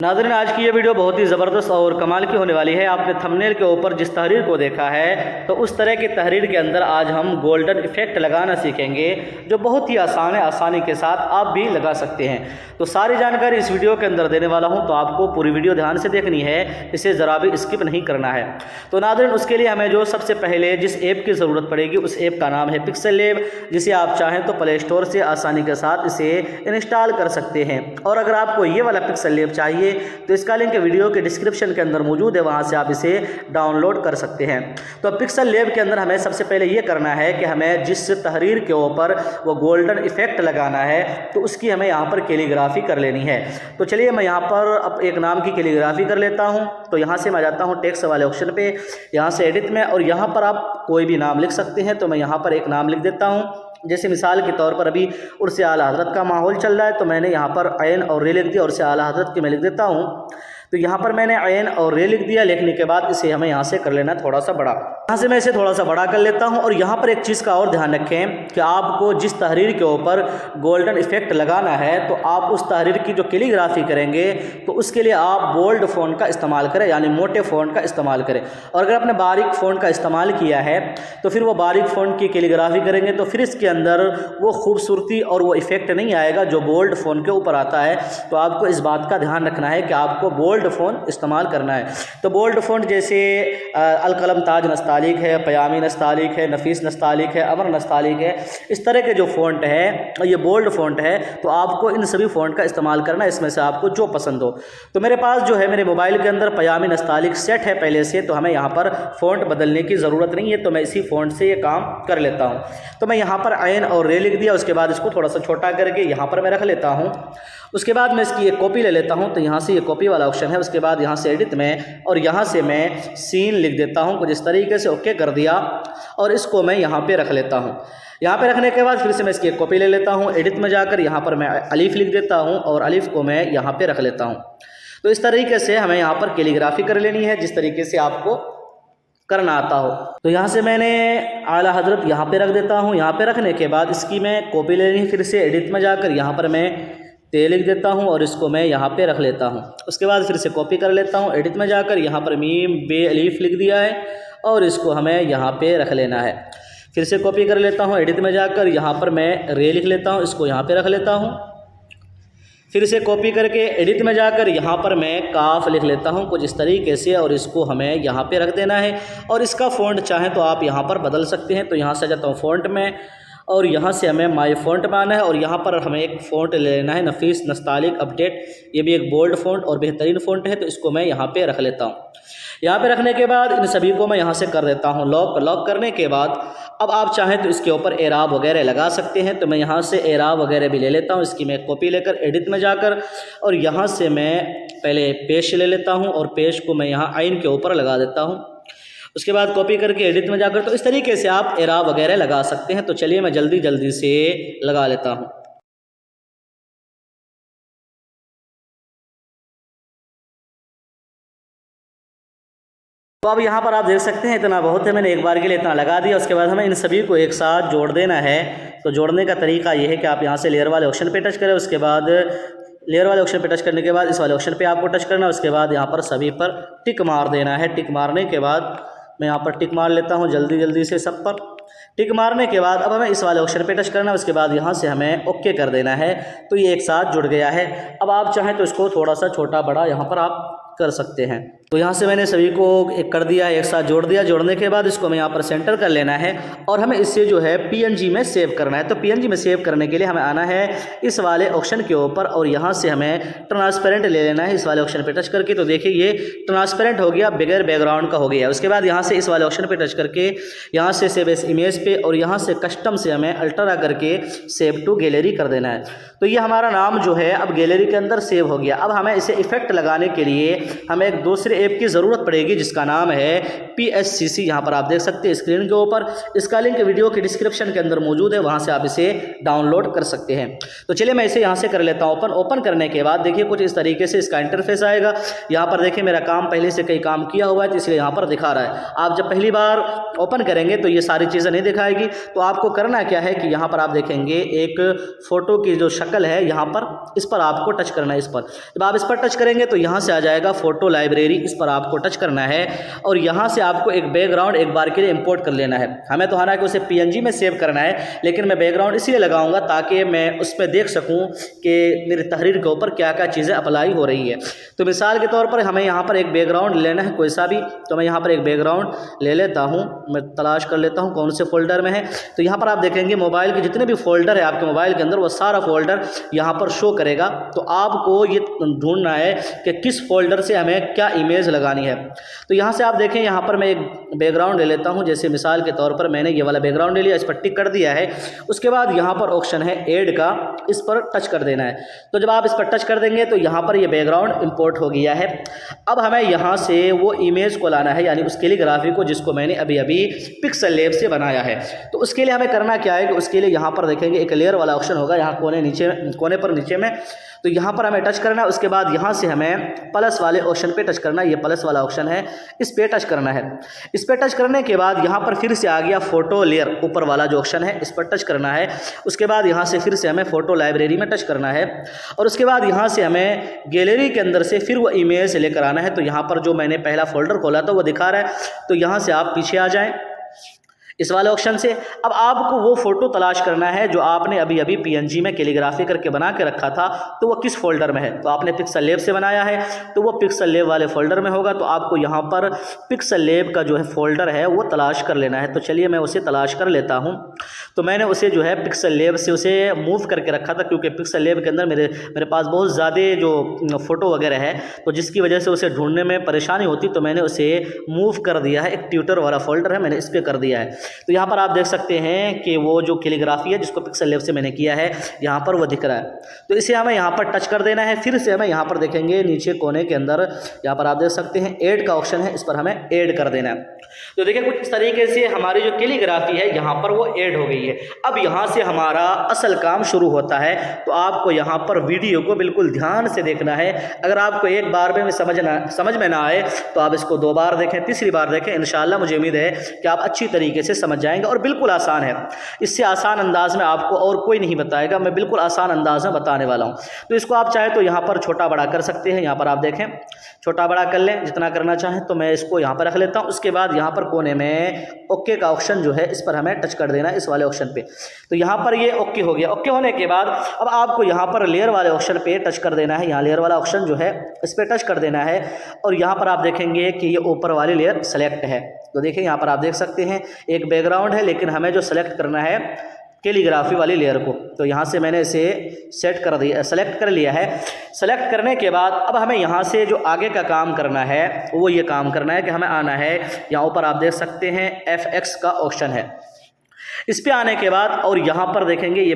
नाज़रीन, आज की ये वीडियो बहुत ही ज़बरदस्त और कमाल की होने वाली है। आपने थंबनेल के ऊपर जिस तहरीर को देखा है, तो उस तरह की तहरीर के अंदर आज हम गोल्डन इफ़ेक्ट लगाना सीखेंगे, जो बहुत ही आसान है। आसानी के साथ आप भी लगा सकते हैं। तो सारी जानकारी इस वीडियो के अंदर देने वाला हूं, तो आपको पूरी वीडियो ध्यान से देखनी है, इसे ज़रा भी स्किप नहीं करना है। तो नाज़रीन, उसके लिए हमें जो सबसे पहले जिस ऐप की ज़रूरत पड़ेगी, उस ऐप का नाम है पिक्सल लैब, जिसे आप चाहें तो प्ले स्टोर से आसानी के साथ इसे इंस्टॉल कर सकते हैं। और अगर आपको ये वाला पिक्सल लैब चाहिए तो इसका लिंक वीडियो के डिस्क्रिप्शन के अंदर मौजूद है, वहां से आप इसे डाउनलोड कर सकते हैं। तो पिक्सल लैब के अंदर हमें सबसे पहले ये करना है कि हमें जिस तहरीर के ऊपर वो गोल्डन इफेक्ट लगाना है, तो उसकी हमें यहाँ पर कैलीग्राफी कर लेनी है। तो चलिए मैं यहाँ पर अब एक नाम की कैलीग्राफी कर लेता हूँ। तो यहाँ से मैं जाता हूँ टेक्स्ट वाले ऑप्शन पे, यहाँ से एडिट में, और यहाँ पर आप कोई भी नाम लिख सकते हैं। तो मैं यहाँ पर एक नाम लिख देता हूँ। जैसे मिसाल के तौर पर अभी उर्स आला हज़रत का माहौल चल रहा है, तो मैंने यहाँ पर ऐन और रे लिख दिया। उर्स आला हज़रत की मैं लिख देता हूँ। तो यहाँ पर मैंने ऐन और रे लिख दिया। लिखने के बाद इसे हमें यहाँ से कर लेना थोड़ा सा बड़ा। यहाँ से मैं इसे थोड़ा सा बड़ा कर लेता हूँ। और यहाँ पर एक चीज़ का और ध्यान रखें कि आपको जिस तहरीर के ऊपर गोल्डन इफेक्ट लगाना है, तो आप उस तहरीर की जो कैलीग्राफी करेंगे, तो उसके लिए आप बोल्ड फ़ॉन्ट का इस्तेमाल करें, यानी मोटे फ़ॉन्ट का इस्तेमाल करें। और अगर आपने बारीक फ़ॉन्ट का इस्तेमाल किया है, तो फिर वो बारीक फ़ॉन्ट की कैलीग्राफी करेंगे तो फिर इसके अंदर वो खूबसूरती और वो इफेक्ट नहीं आएगा जो बोल्ड फ़ॉन्ट के ऊपर आता है। तो आपको इस बात का ध्यान रखना है कि आपको बोल्ड फ़ॉन्ट इस्तेमाल करना है। तो बोल्ड फ़ॉन्ट जैसे अलकलम ताज नस्तालिक है, पयामी नस्तालिक है, नफीस नस्तालिक है, अमर नस्तालिक है, इस तरह के जो फ़ॉन्ट है ये बोल्ड फ़ॉन्ट है। तो आपको इन सभी फ़ॉन्ट का इस्तेमाल करना है, इसमें से आपको जो पसंद हो। तो मेरे पास जो है मेरे मोबाइल के अंदर पयामी नस्तालिक सेट है पहले से, तो हमें यहाँ पर फ़ॉन्ट बदलने की ज़रूरत नहीं है। तो मैं इसी फ़ॉन्ट से ये काम कर लेता हूँ। तो मैं यहाँ पर ऐन और रे लिख दिया। उसके बाद इसको थोड़ा सा छोटा करके यहाँ पर मैं रख लेता हूँ। उसके बाद मैं इसकी एक कॉपी ले लेता हूँ। तो यहाँ से ये कॉपी वाला ऑप्शन है। उसके बाद यहाँ से एडिट में, और यहाँ से मैं सीन लिख देता हूँ कुछ इस तरीके से। ओके कर दिया, और इसको मैं यहाँ पे रख लेता हूँ। यहाँ पे रखने के बाद फिर से मैं इसकी एक कॉपी ले लेता हूँ। एडिट में जाकर यहाँ पर मैं अलीफ लिख देता हूँ, और अलीफ को मैं यहाँ पे रख लेता हूँ। तो इस तरीके से हमें यहाँ पर कैलीग्राफी कर लेनी है, जिस तरीके से आपको करना आता हो। तो यहाँ से मैंने आला हज़रत यहाँ पे रख देता हूँ। यहाँ पे रखने के बाद इसकी मैं कॉपी ले लेनी, फिर से एडिट में जाकर यहाँ पर मैं ते लिख देता हूँ, और इसको मैं यहाँ पे रख लेता हूँ। उसके बाद फिर से कॉपी कर लेता हूँ। एडिट में जाकर यहाँ पर मीम बे अलीफ लिख दिया है, और इसको हमें यहाँ पे रख लेना है। फिर से कॉपी कर लेता हूँ। एडिट में जाकर यहाँ पर मैं रे लिख लेता हूँ, इसको यहाँ पे रख लेता हूँ। फिर से कॉपी करके एडिट में जाकर यहाँ पर मैं काफ लिख लेता हूँ कुछ इस तरीके से, और इसको हमें यहाँ पे रख देना है। और इसका फ़ॉन्ट चाहें तो आप यहाँ पर बदल सकते हैं। तो यहाँ से जाता हूँ फ़ॉन्ट में, और यहाँ से हमें माई फ़ॉन्ट में आना है, और यहाँ पर हमें एक फ़ॉन्ट ले लेना है नफीस नस्तालिक अपडेट। ये भी एक बोल्ड फ़ॉन्ट और बेहतरीन फ़ॉन्ट है। तो इसको मैं यहाँ पे रख लेता हूँ। यहाँ पे रखने के बाद इन सभी को मैं यहाँ से कर देता हूँ लॉक। लॉक करने के बाद अब आप चाहें तो इसके ऊपर एराब वगैरह लगा सकते हैं। तो मैं यहाँ से एराब वगैरह भी ले लेता हूँ। इसकी मैं कॉपी लेकर एडिट में जाकर, और यहाँ से मैं पहले पेश ले लेता हूँ, और पेश को मैं यहाँ आइन के ऊपर लगा देता हूँ। उसके बाद कॉपी करके एडिट में जाकर, तो इस तरीके से आप एराब वगैरह लगा सकते हैं। तो चलिए मैं जल्दी जल्दी से लगा लेता हूँ। तो अब यहाँ पर आप देख सकते हैं इतना बहुत है, मैंने एक बार के लिए इतना लगा दिया। उसके बाद हमें इन सभी को एक साथ जोड़ देना है। तो जोड़ने का तरीका ये है कि आप यहाँ से लेयर वाले ऑप्शन पे टच करें। उसके बाद लेयर वाले ऑप्शन पे टच करने के बाद इस वाले ऑप्शन पे आपको टच करना है। उसके बाद यहाँ पर सभी पर टिक मार देना है। टिक मारने के बाद मैं यहाँ पर टिक मार लेता हूँ जल्दी जल्दी से सब पर। टिक मारने के बाद अब हमें इस वाले ऑप्शन पे टच करना है। उसके बाद यहाँ से हमें ओके कर देना है। तो ये एक साथ जुड़ गया है। अब आप चाहें तो इसको थोड़ा सा छोटा बड़ा यहाँ पर आप कर सकते हैं। तो यहाँ से मैंने सभी को एक कर दिया, एक साथ जोड़ दिया। जोड़ने के बाद इसको हमें यहाँ पर सेंटर कर लेना है, और हमें इससे जो है पीएनजी में सेव करना है। तो पीएनजी में सेव करने के लिए हमें आना है इस वाले ऑप्शन के ऊपर, और यहाँ से हमें ट्रांसपेरेंट ले लेना है। इस वाले ऑप्शन पे टच करके, तो देखिए ये ट्रांसपेरेंट हो गया, बगैर बैकग्राउंड का हो गया। उसके बाद यहाँ से इस वाले ऑप्शन पे टच करके यहाँ से सेव एज इमेज पे, और यहाँ से कस्टम से हमें अल्ट्रा करके सेव टू गैलरी कर देना है। तो ये हमारा नाम जो है अब गैलरी के अंदर सेव हो गया। अब हमें इसे इफेक्ट लगाने के लिए हमें एक दूसरे ऐप की ज़रूरत पड़ेगी, जिसका नाम है PSCC यहाँ पर आप देख सकते हैं स्क्रीन के ऊपर। इसका लिंक वीडियो के डिस्क्रिप्शन के अंदर मौजूद है, वहाँ से आप इसे डाउनलोड कर सकते हैं। तो चलिए मैं इसे यहाँ से कर लेता हूँ ओपन। ओपन करने के बाद देखिए कुछ इस तरीके से इसका इंटरफेस आएगा। यहाँ पर देखिए मेरा काम पहले से कई काम किया हुआ है तो इसलिए यहाँ पर दिखा रहा है। आप जब पहली बार ओपन करेंगे तो ये सारी चीज़ें नहीं दिखाएगी। तो आपको करना क्या है कि यहाँ पर आप देखेंगे एक फ़ोटो की जो शक्ल है यहाँ पर, इस पर आपको टच करना है। इस पर जब आप इस पर टच करेंगे तो यहाँ से आ जाएगा फ़ोटो लाइब्रेरी, इस पर आपको टच करना है और यहाँ से आपको एक बैकग्राउंड एक बार के लिए इंपोर्ट कर लेना है। हमें तो हालांकि उसे PNG में सेव करना है, लेकिन मैं बैकग्राउंड इसलिए लगाऊंगा ताकि मैं उस पर देख सकूँ कि मेरी तहरीर के ऊपर क्या क्या चीज़ें अप्लाई हो रही है। तो मिसाल के तौर पर हमें यहाँ पर एक बैकग्राउंड लेना है कोई सा भी, तो मैं यहाँ पर एक बैकग्राउंड ले लेता हूँ। मैं तलाश कर लेता हूँ कौन से फोल्डर में है। तो यहाँ पर आप देखेंगे मोबाइल के जितने भी फोल्डर है आपके मोबाइल के अंदर, वो सारा फोल्डर यहाँ पर शो करेगा। तो आपको ये ढूंढना है कि किस फोल्डर से हमें क्या इमेज लगानी है। तो यहाँ से आप देखें, यहाँ पर मैं एक बैकग्राउंड ले लेता हूँ। जैसे मिसाल के तौर पर मैंने ये वाला बैकग्राउंड ले लिया, इस पर टिक कर दिया है। उसके बाद यहाँ पर ऑप्शन है ऐड का, इस पर टच कर देना है। तो जब आप इस पर टच कर देंगे तो यहाँ पर ये बैकग्राउंड इंपोर्ट हो गया है। अब हमें यहाँ से वो इमेज को लाना है, यानी उस कैलीग्राफी को जिसको मैंने अभी अभी पिक्सल लैब से बनाया है। तो उसके लिए हमें करना क्या है कि उसके लिए यहाँ पर देखेंगे एक लेयर वाला ऑप्शन होगा, यहाँ कोने पर नीचे में। तो यहाँ पर हमें टच करना है। उसके बाद यहाँ से हमें प्लस वाले ऑप्शन पे टच करना है। ये प्लस वाला ऑप्शन है, इस पे टच करना है। इस पे टच करने के बाद यहाँ पर फिर से आ गया फोटो लेयर, ऊपर वाला जो ऑप्शन है इस पर टच करना है। उसके बाद यहाँ से फिर से हमें फोटो लाइब्रेरी में टच करना है और उसके बाद यहाँ से हमें गैलरी के अंदर से फिर वो इमेज लेकर आना है। तो यहाँ पर जो मैंने पहला फोल्डर खोला था वो दिखा रहा है। तो यहाँ से आप पीछे आ जाएँ इस वाले ऑप्शन से। अब आपको वो फ़ोटो तलाश करना है जो आपने अभी अभी PNG में कैलीग्राफी करके बना के रखा था, तो वो किस फोल्डर में है। तो आपने पिक्सल लैब से बनाया है तो वो पिक्सल लैब वाले फोल्डर में होगा। तो आपको यहाँ पर पिक्सल लैब का जो है फोल्डर है वो तलाश कर लेना है। तो चलिए मैं उसे तलाश कर लेता हूँ। तो मैंने उसे जो है पिक्सल लैब से उसे मूव करके रखा था, क्योंकि पिक्सल लैब के अंदर मेरे पास बहुत ज़्यादा जो फ़ोटो वगैरह है, तो जिसकी वजह से उसे ढूंढने में परेशानी होती। तो मैंने उसे मूव कर दिया है, एक ट्यूटर वाला फोल्डर है, मैंने इस पर कर दिया है। तो यहाँ पर आप देख सकते हैं कि वो जो कैलीग्राफी है जिसको पिक्सल लैब से मैंने किया है यहाँ पर वो दिख रहा है। तो इसे हमें यहाँ पर टच कर देना है। फिर से हमें यहाँ पर देखेंगे नीचे कोने के अंदर यहाँ पर आप देख सकते हैं ऐड का ऑप्शन है, इस पर हमें ऐड कर देना है। तो देखिए कुछ इस तरीके से हमारी जो कैलीग्राफी है यहाँ पर वो ऐड हो गई है। अब यहाँ से हमारा असल काम शुरू होता है। तो आपको यहाँ पर वीडियो को बिल्कुल ध्यान से देखना है। अगर आपको एक बार में समझ में ना आए तो आप इसको 2 बार देखें, तीसरी बार देखें। इंशाल्लाह मुझे उम्मीद है कि आप अच्छी तरीके से समझ जाएंगे। और बिल्कुल आसान है, इससे आसान अंदाज में आपको और कोई नहीं बताएगा, मैं बिल्कुल आसान अंदाज में बताने वाला हूँ। तो इसको आप चाहे तो यहाँ पर छोटा बड़ा कर सकते हैं। यहाँ पर आप देखें छोटा बड़ा कर लें जितना करना चाहें। तो मैं इसको यहाँ पर रख लेता हूँ। उसके बाद यहाँ पर कोने में ओके का ऑप्शन जो है इस पर हमें टच कर देना है, इस वाले ऑप्शन पे। तो यहाँ पर ये ओके हो गया। ओके होने के बाद अब आपको यहाँ पर लेयर वाले ऑप्शन पे टच कर देना है। यहाँ लेयर वाला ऑप्शन जो है इस पर टच कर देना है और यहाँ पर आप देखेंगे कि ये ऊपर वाली लेयर सेलेक्ट है। तो देखिए यहाँ पर आप देख सकते हैं एक बैकग्राउंड है, लेकिन हमें जो सेलेक्ट करना है कैलीग्राफी वाली लेयर को। तो यहाँ से मैंने इसे सेलेक्ट कर लिया है। सेलेक्ट करने के बाद अब हमें यहाँ से जो आगे का काम करना है वो ये काम करना है कि हमें आना है, यहाँ ऊपर आप देख सकते हैं FX का ऑप्शन है, इस पे आने के बाद और यहाँ पर देखेंगे ये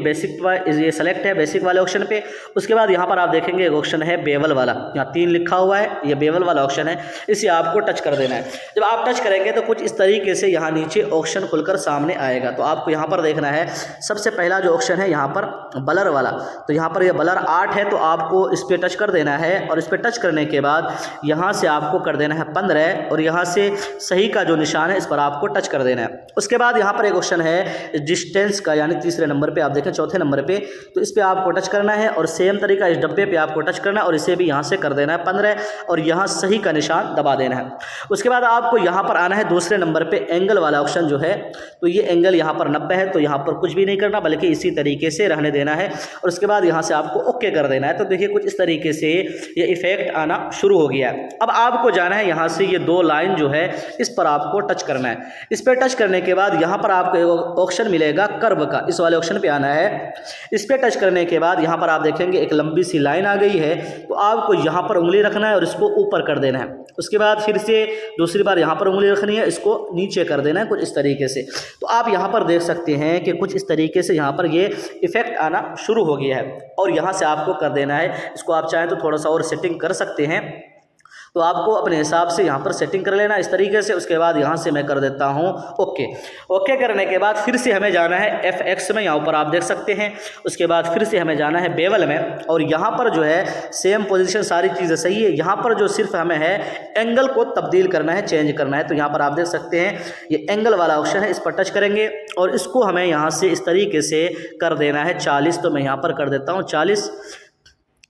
ये सेलेक्ट है बेसिक वाले ऑप्शन पे। उसके बाद यहाँ पर आप देखेंगे एक ऑप्शन है बेवल वाला, यहाँ 3 लिखा हुआ है, ये बेवल वाला ऑप्शन है, इसे आपको टच कर देना है। जब आप टच करेंगे तो कुछ इस तरीके से यहाँ नीचे ऑप्शन खुलकर सामने आएगा। तो आपको यहाँ पर देखना है सबसे पहला जो ऑप्शन है यहाँ पर ब्लर वाला। तो यहाँ पर ये ब्लर 8 है, तो आपको इस पर टच कर देना है और इस पर टच करने के बाद यहाँ से आपको कर देना है 15 और यहाँ से सही का जो निशान है इस पर आपको टच कर देना है। उसके बाद यहाँ पर एक ऑप्शन है डिस्टेंस का, यानी तीसरे नंबर पे आप देखें, चौथे नंबर पे, तो इस पे आपको टच करना है और सेम तरीका इस डब्बे पे आपको टच करना है और इसे भी यहाँ से कर देना है 15 और यहाँ सही का निशान दबा देना है। उसके बाद आपको यहाँ पर आना है दूसरे नंबर पे एंगल वाला ऑप्शन जो है, तो ये एंगल यहाँ पर 90 है, तो यहाँ पर कुछ भी नहीं करना बल्कि इसी तरीके से रहने देना है और उसके बाद यहाँ से आपको ओके कर देना है। तो देखिए कुछ इस तरीके से ये इफेक्ट आना शुरू हो गया है। अब आपको जाना है यहाँ से ये 2 लाइन जो है इस पर आपको टच करना है। इस पर टच करने के बाद यहाँ पर आपको एक ऑप्शन मिलेगा कर्व का, इस वाले ऑप्शन पे आना है। इस पे टच करने के बाद यहाँ पर आप देखेंगे एक लंबी सी लाइन आ गई है, तो आपको यहाँ पर उंगली रखना है और इसको ऊपर कर देना है। उसके बाद फिर से दूसरी बार यहाँ पर उंगली रखनी है, इसको नीचे कर देना है कुछ इस तरीके से। तो आप यहाँ पर देख सकते हैं कि कुछ इस तरीके से यहाँ पर ये इफेक्ट आना शुरू हो गया है और यहाँ से आपको कर देना है। इसको आप चाहें तो थोड़ा सा और सेटिंग कर सकते हैं। तो आपको अपने हिसाब से यहाँ पर सेटिंग कर लेना इस तरीके से। उसके बाद यहाँ से मैं कर देता हूँ ओके। ओके करने के बाद फिर से हमें जाना है FX में, यहाँ ऊपर आप देख सकते हैं। उसके बाद फिर से हमें जाना है बेवल में, और यहाँ पर जो है सेम पोजीशन सारी चीज़ें सही है। यहाँ पर जो सिर्फ हमें है एंगल को तब्दील करना है, चेंज करना है। तो यहाँ पर आप देख सकते हैं ये एंगल वाला ऑप्शन है, इस पर टच करेंगे और इसको हमें यहाँ से इस तरीके से कर देना है 40। तो मैं यहाँ पर कर देता हूँ 40,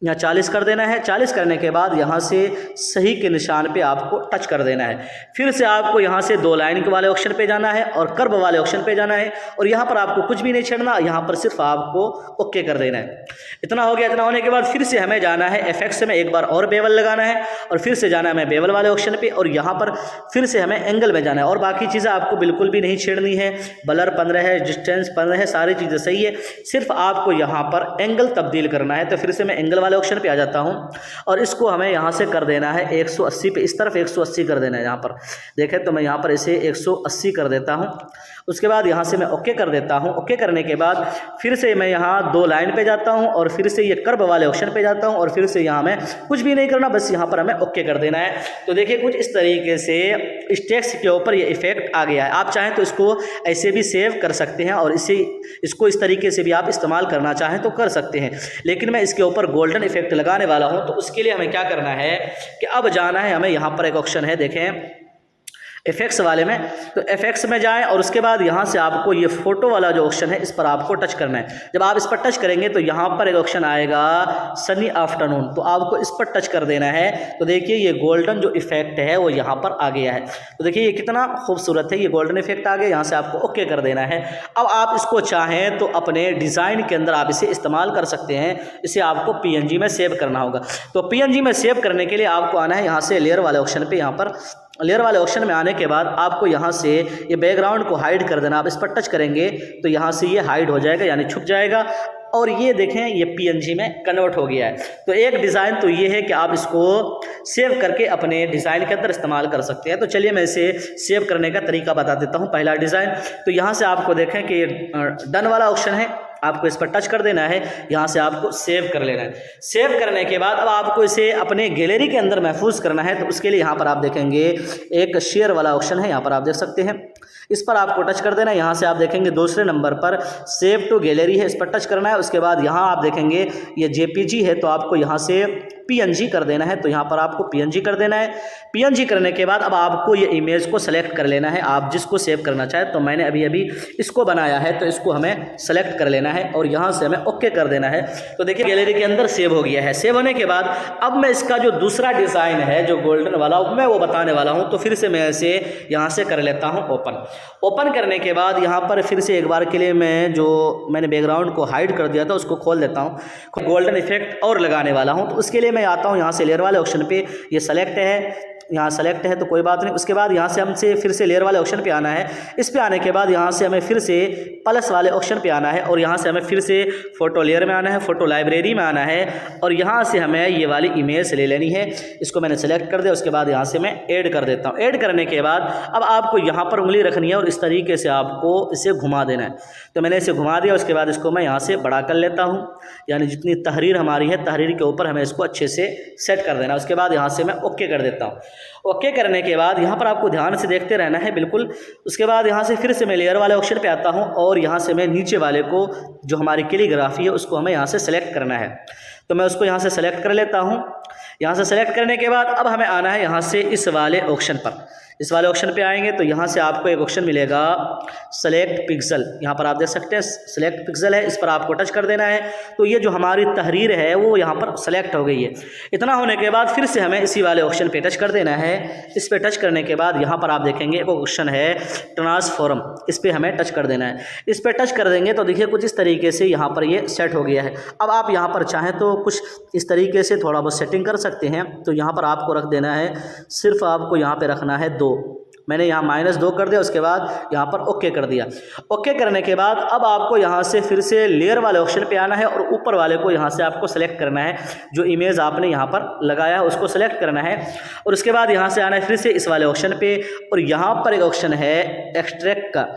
यहाँ 40 कर देना है। 40 करने के बाद यहाँ से सही के निशान पे आपको टच कर देना है। फिर से आपको यहाँ से 2 लाइन के वाले ऑप्शन पे जाना है और कर्व वाले ऑप्शन पे जाना है, और यहाँ पर आपको कुछ भी नहीं छेड़ना, यहाँ पर सिर्फ आपको ओके कर देना है। इतना हो गया। इतना होने के बाद फिर से हमें जाना है FX में, एक बार और बेवल लगाना है और फिर से जाना है हमें बेवल वाले ऑप्शन पे, और यहाँ पर फिर से हमें एंगल में जाना है। और बाकी चीज़ें आपको बिल्कुल भी नहीं छेड़नी है। ब्लर 15 है, डिस्टेंस 15 है, सारी चीज़ें सही है। सिर्फ आपको यहाँ पर एंगल तब्दील करना है। तो फिर से मैं एंगल वाले ऑप्शन पे आ जाता हूँ और इसको हमें यहाँ से कर देना है 180 पे, इस तरफ 180 कर देना है। यहाँ पर देखें तो मैं यहाँ पर इसे 180 कर देता हूँ। उसके बाद यहाँ से मैं ओके कर देता हूँ। ओके करने के बाद फिर से मैं यहाँ 2 लाइन पे जाता हूँ और फिर से ये कर्व वाले ऑप्शन पे जाता हूँ और फिर से यहाँ में कुछ भी नहीं करना, बस यहाँ पर हमें ओके कर देना है। तो देखिए कुछ इस तरीके से इस टेक्स्ट के ऊपर ये इफेक्ट आ गया है। आप चाहें तो इसको ऐसे भी सेव कर सकते हैं और इसको इस तरीके से भी आप इस्तेमाल करना चाहें तो कर सकते हैं, लेकिन मैं इसके ऊपर गोल्डन इफेक्ट लगाने वाला हूँ। तो उसके लिए हमें क्या करना है कि अब जाना है हमें, यहाँ पर एक ऑप्शन है देखें FX वाले में, तो FX में जाएं और उसके बाद यहाँ से आपको ये फोटो वाला जो ऑप्शन है इस पर आपको टच करना है। जब आप इस पर टच करेंगे तो यहाँ पर एक ऑप्शन आएगा सनी आफ्टरनून, तो आपको इस पर टच कर देना है। तो देखिए ये गोल्डन जो इफेक्ट है वो यहाँ पर आ गया है। तो देखिए ये कितना खूबसूरत है, ये गोल्डन इफेक्ट आ गया। यहाँ से आपको ओके कर देना है। अब आप इसको चाहें तो अपने डिज़ाइन के अंदर आप इसे इस्तेमाल कर सकते हैं। इसे आपको PNG में सेव करना होगा। तो PNG में सेव करने के लिए आपको आना है यहाँ से लेयर वाले ऑप्शन पे। यहाँ पर लेयर वाले ऑप्शन में आने के बाद आपको यहाँ से ये बैकग्राउंड को हाइड कर देना। आप इस पर टच करेंगे तो यहाँ से ये हाइड हो जाएगा, यानी छुप जाएगा। और ये देखें ये PNG में कन्वर्ट हो गया है। तो एक डिज़ाइन तो ये है कि आप इसको सेव करके अपने डिज़ाइन के अंदर इस्तेमाल कर सकते हैं। तो चलिए मैं इसे सेव करने का तरीका बता देता हूँ। पहला डिज़ाइन, तो यहाँ से आपको देखें कि ये डन वाला ऑप्शन है, आपको इस पर टच कर देना है। यहाँ से आपको सेव कर लेना है। सेव करने के बाद अब आपको इसे अपने गैलरी के अंदर महफूज करना है। तो उसके लिए यहाँ पर आप देखेंगे एक शेयर वाला ऑप्शन है, यहाँ पर आप देख सकते हैं। इस पर आपको टच कर देना है। यहाँ से आप देखेंगे दूसरे नंबर पर सेव टू गैलरी है, इस पर टच करना है। उसके बाद यहाँ आप देखेंगे ये JPG है, तो आपको यहाँ से PNG कर देना है। तो यहाँ पर आपको PNG कर देना है। PNG करने के बाद अब आपको ये इमेज को सेलेक्ट कर लेना है, आप जिसको सेव करना चाहें। तो मैंने अभी इसको बनाया है, तो इसको हमें सेलेक्ट कर लेना है और यहाँ से हमें ओके कर देना है। तो देखिए गैलरी के अंदर सेव हो गया है। सेव होने के बाद अब मैं इसका जो दूसरा डिज़ाइन है जो गोल्डन वाला, मैं वो बताने वाला हूँ। तो फिर से मैं इसे यहाँ से कर लेता हूँ ओपन। ओपन करने के बाद यहाँ पर फिर से एक बार के लिए मैंने बैकग्राउंड को हाइड कर दिया था उसको खोल देता हूँ। गोल्डन इफेक्ट और लगाने वाला हूँ। तो उसके लिए मैं आता हूँ यहाँ से लेयर वाले ऑप्शन पे, ये सेलेक्ट है, यहाँ सेलेक्ट है तो कोई बात नहीं। उसके बाद यहाँ से हमसे फिर से लेयर वाले ऑप्शन पे आना है। इस पे आने के बाद यहाँ से हमें फिर से प्लस वाले ऑप्शन पे आना है और यहाँ से हमें फिर से फ़ोटो लेयर में आना है, फ़ोटो लाइब्रेरी में आना है और यहाँ से हमें ये वाली इमेज ले लेनी है। इसको मैंने सेलेक्ट कर दिया। उसके बाद यहाँ से मैं ऐड कर देता हूँ। ऐड करने के बाद अब आपको यहाँ पर उंगली रखनी है और इस तरीके से आपको इसे घुमा देना है। तो मैंने इसे घुमा दिया। उसके बाद इसको मैं यहाँ से बड़ा कर लेता हूँ, यानी जितनी तहरीर हमारी है तहरीर के ऊपर हमें इसको अच्छे से सेट कर देना। उसके बाद यहाँ से मैं ओके कर देता हूँ। ओके करने के बाद यहाँ पर आपको ध्यान से देखते रहना है बिल्कुल। उसके बाद यहाँ से फिर से मैं लेयर वाले ऑप्शन पे आता हूँ और यहाँ से मैं नीचे वाले को जो हमारी कैलीग्राफी है उसको हमें यहाँ से सेलेक्ट करना है। तो मैं उसको यहाँ से सेलेक्ट कर लेता हूँ। यहाँ से सेलेक्ट करने के बाद अब हमें आना है यहाँ से इस वाले ऑप्शन पर। इस वाले ऑप्शन पे आएंगे तो यहाँ से आपको एक ऑप्शन मिलेगा सेलेक्ट पिक्सल। यहाँ पर आप देख सकते हैं सेलेक्ट पिक्सल है, इस पर आपको टच कर देना है। तो ये जो हमारी तहरीर है वो यहाँ पर सेलेक्ट हो गई है। इतना होने के बाद फिर से हमें इसी वाले ऑप्शन पे टच कर देना है। इस पर टच करने के बाद यहाँ पर आप देखेंगे एक ऑप्शन है ट्रांसफॉर्म, इस पर हमें टच कर देना है। इस पर टच कर देंगे तो देखिए कुछ इस तरीके से यहाँ पर ये सेट हो गया है। अब आप यहाँ पर चाहें तो कुछ इस तरीके से थोड़ा बहुत सेटिंग कर सकते हैं। तो यहाँ पर आपको रख देना है, सिर्फ आपको यहाँ पर रखना है 2। मैंने यहाँ -2 कर दिया। उसके बाद यहाँ पर ओके कर दिया। ओके करने के बाद अब आपको यहाँ से फिर से लेयर वाले ऑप्शन पे आना है और ऊपर वाले को यहाँ से आपको सेलेक्ट करना है। जो इमेज आपने यहाँ पर लगाया है उसको सेलेक्ट करना है और उसके बाद यहाँ से आना है फिर से इस वाले ऑप्शन पे और यहाँ पर एक ऑप्शन है एक्सट्रैक्ट का।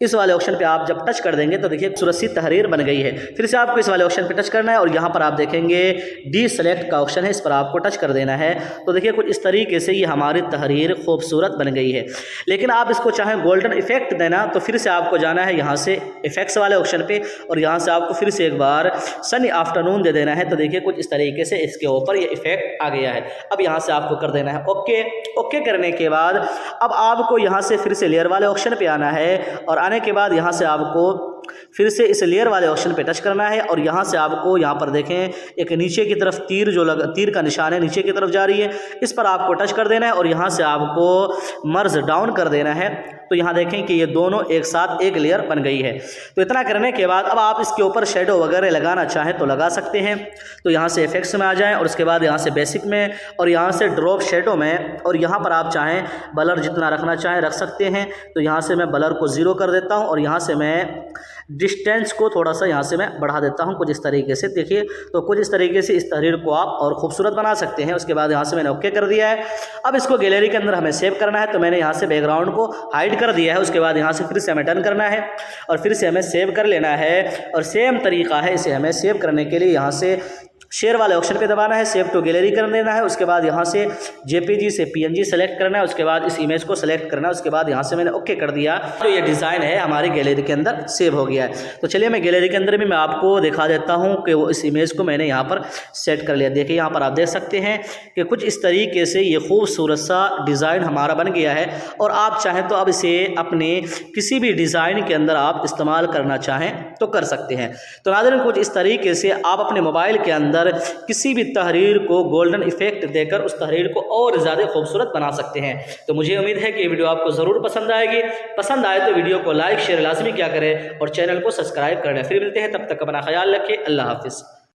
इस वाले ऑप्शन पे आप जब टच कर देंगे तो देखिए खूबसूरत सी तहरीर बन गई है। फिर से आपको इस वाले ऑप्शन पे टच करना है और यहाँ पर आप देखेंगे डी सेलेक्ट का ऑप्शन है, इस पर आपको टच कर देना है। तो देखिए कुछ इस तरीके से ये हमारी तहरीर खूबसूरत बन गई है। लेकिन आप इसको चाहें गोल्डन इफेक्ट देना तो फिर से आपको जाना है यहाँ से इफेक्ट्स वाले ऑप्शन पे और यहाँ से आपको फिर से एक बार सनी आफ्टरनून दे देना है। तो देखिए कुछ इस तरीके से इसके ऊपर ये इफेक्ट आ गया है। अब यहाँ से आपको कर देना है ओके। ओके करने के बाद अब आपको यहाँ से फिर से लेयर वाले ऑप्शन पे आना है और आने के बाद यहाँ से आपको फिर से इस लेयर वाले ऑप्शन पे टच करना है और यहाँ से आपको यहाँ पर देखें एक नीचे की तरफ तीर का निशान है, नीचे की तरफ जा रही है, इस पर आपको टच कर देना है और यहाँ से आपको मर्ज डाउन कर देना है। तो यहाँ देखें कि ये दोनों एक साथ एक लेयर बन गई है। तो इतना करने के बाद अब आप इसके ऊपर शेडो वगैरह लगाना चाहें तो लगा सकते हैं। तो यहाँ से इफेक्ट्स में आ जाएं और उसके बाद यहाँ से बेसिक में और यहाँ से ड्रॉप शेडो में और यहाँ पर आप चाहें ब्लर जितना रखना चाहें रख सकते हैं। तो यहाँ से मैं ब्लर को 0 कर देता हूँ और यहाँ से मैं डिस्टेंस को थोड़ा सा यहाँ से मैं बढ़ा देता हूँ कुछ इस तरीके से। देखिए तो कुछ इस तरीके से इस तहरीर को आप और खूबसूरत बना सकते हैं। उसके बाद यहाँ से मैंने ओके कर दिया है। अब इसको गैलरी के अंदर हमें सेव करना है, तो मैंने यहाँ से बैकग्राउंड को हाइड कर दिया है। उसके बाद यहाँ से फिर से हमें डन करना है और फिर से हमें सेव कर लेना है। और सेम तरीका है, इसे हमें सेव करने के लिए यहाँ से शेयर वाले ऑप्शन पे दबाना है, सेव टू गैलरी कर देना है। उसके बाद यहाँ से जेपीजी से पीएनजी सेलेक्ट करना है, उसके बाद इस इमेज को सेलेक्ट करना है। उसके बाद यहाँ से मैंने ओके कर दिया तो ये डिज़ाइन है हमारी गैलरी के अंदर सेव हो गया है। तो चलिए मैं गैलरी के अंदर भी मैं आपको दिखा देता हूँ कि वो इस इमेज को मैंने यहाँ पर सेट कर लिया। देखिए यहाँ पर आप देख सकते हैं कि कुछ इस तरीके से ये खूबसूरत सा डिज़ाइन हमारा बन गया है। और आप चाहें तो अब इसे अपने किसी भी डिज़ाइन के अंदर आप इस्तेमाल करना चाहें तो कर सकते हैं। तो नाज़रीन कुछ इस तरीके से आप अपने मोबाइल के अंदर किसी भी तहरीर को गोल्डन इफेक्ट देकर उस तहरीर को और ज़्यादा खूबसूरत बना सकते हैं। तो मुझे उम्मीद है कि ये वीडियो आपको ज़रूर पसंद आएगी। पसंद आए तो वीडियो को लाइक शेयर लाजमी क्या करें और चैनल को सब्सक्राइब कर लें। फिर मिलते हैं, तब तक अपना ख्याल रखें। अल्लाह हाफिज़।